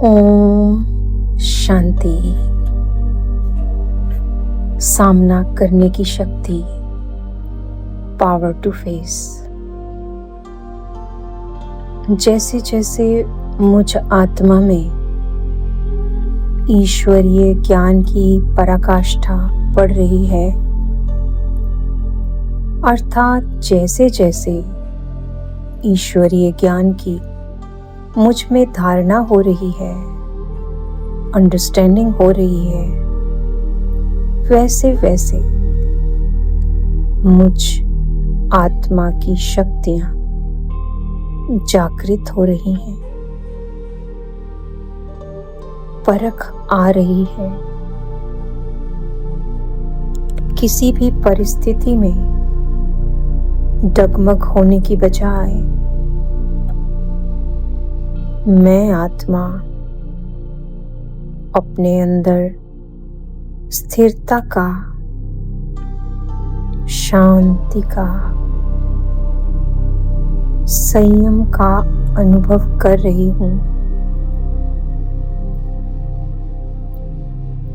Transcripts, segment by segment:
ओम शांति। सामना करने की शक्ति, पावर टू फेस। जैसे जैसे मुझ आत्मा में ईश्वरीय ज्ञान की पराकाष्ठा बढ़ रही है, अर्थात जैसे जैसे ईश्वरीय ज्ञान की मुझ में धारणा हो रही है, अंडरस्टैंडिंग हो रही है, वैसे वैसे मुझ आत्मा की शक्तियां जागृत हो रही हैं, परख आ रही है। किसी भी परिस्थिति में डगमग होने की बजाय मैं आत्मा अपने अंदर स्थिरता का, शांति का, संयम का अनुभव कर रही हूं।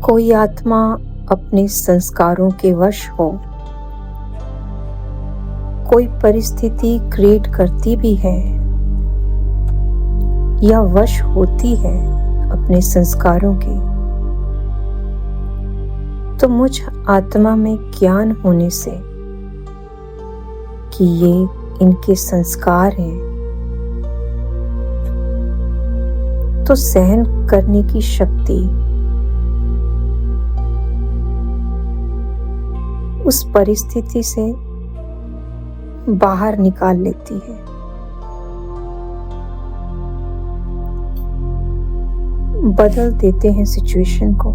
कोई आत्मा अपने संस्कारों के वश हो, कोई परिस्थिति क्रिएट करती भी है या वश होती है अपने संस्कारों के, तो मुझ आत्मा में ज्ञान होने से कि ये इनके संस्कार हैं, तो सहन करने की शक्ति उस परिस्थिति से बाहर निकाल लेती है। बदल देते हैं सिचुएशन को।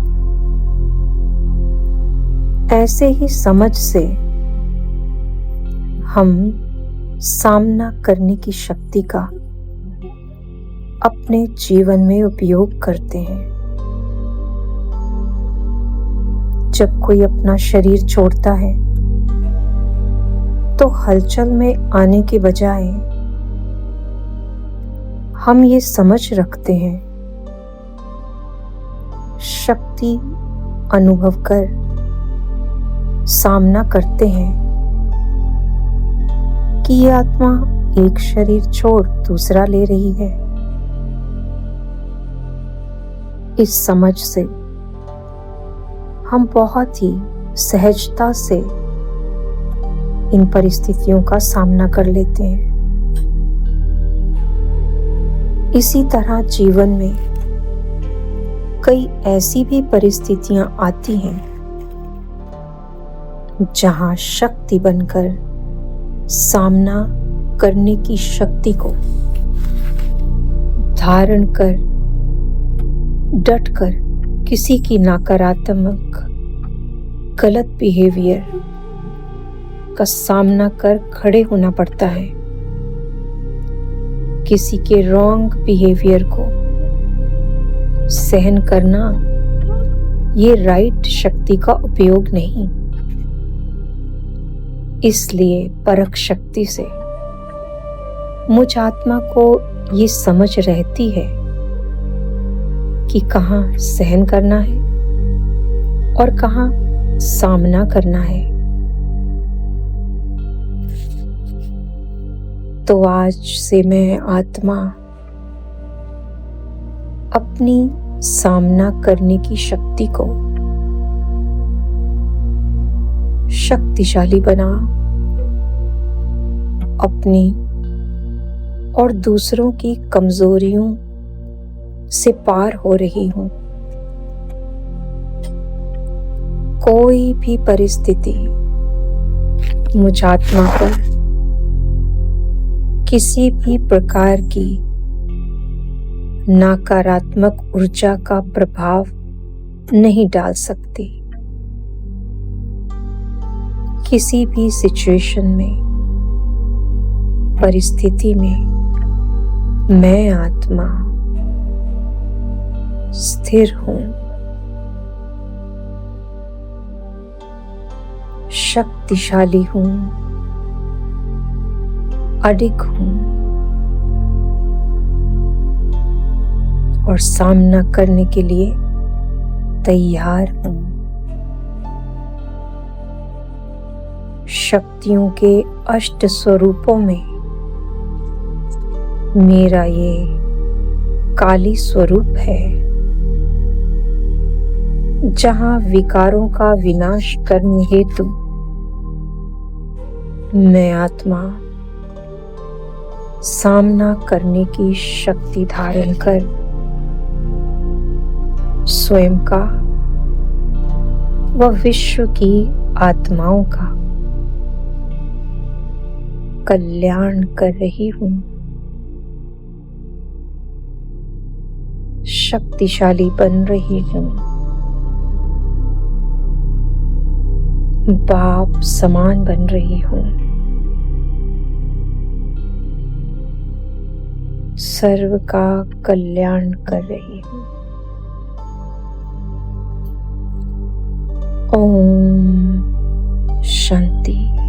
ऐसे ही समझ से हम सामना करने की शक्ति का अपने जीवन में उपयोग करते हैं। जब कोई अपना शरीर छोड़ता है तो हलचल में आने के बजाय हम ये समझ रखते हैं, शक्ति अनुभव कर सामना करते हैं कि ये आत्मा एक शरीर छोड़ दूसरा ले रही है। इस समझ से हम बहुत ही सहजता से इन परिस्थितियों का सामना कर लेते हैं। इसी तरह जीवन में कई ऐसी भी परिस्थितियां आती हैं जहां शक्ति बनकर सामना करने की शक्ति को धारण कर, डट कर किसी की नकारात्मक गलत बिहेवियर का सामना कर खड़े होना पड़ता है। किसी के रॉन्ग बिहेवियर को सहन करना ये राइट शक्ति का उपयोग नहीं। इसलिए परख शक्ति से मुझ आत्मा को ये समझ रहती है कि कहाँ सहन करना है और कहाँ सामना करना है। तो आज से मैं आत्मा अपनी सामना करने की शक्ति को शक्तिशाली बना अपनी और दूसरों की कमजोरियों से पार हो रही हूं। कोई भी परिस्थिति मुझ आत्मा पर किसी भी प्रकार की नकारात्मक ऊर्जा का प्रभाव नहीं डाल सकती। किसी भी सिचुएशन में, परिस्थिति में मैं आत्मा स्थिर हूं, शक्तिशाली हूं, अडिग हूं और सामना करने के लिए तैयार हूं। शक्तियों के अष्ट स्वरूपों में मेरा ये काली स्वरूप है, जहां विकारों का विनाश करने हेतु मैं आत्मा सामना करने की शक्ति धारण कर स्वयं का व विश्व की आत्माओं का कल्याण कर रही हूं। शक्तिशाली बन रही हूं। बाप समान बन रही हूं। सर्व का कल्याण कर रही हूं। ओम शांति।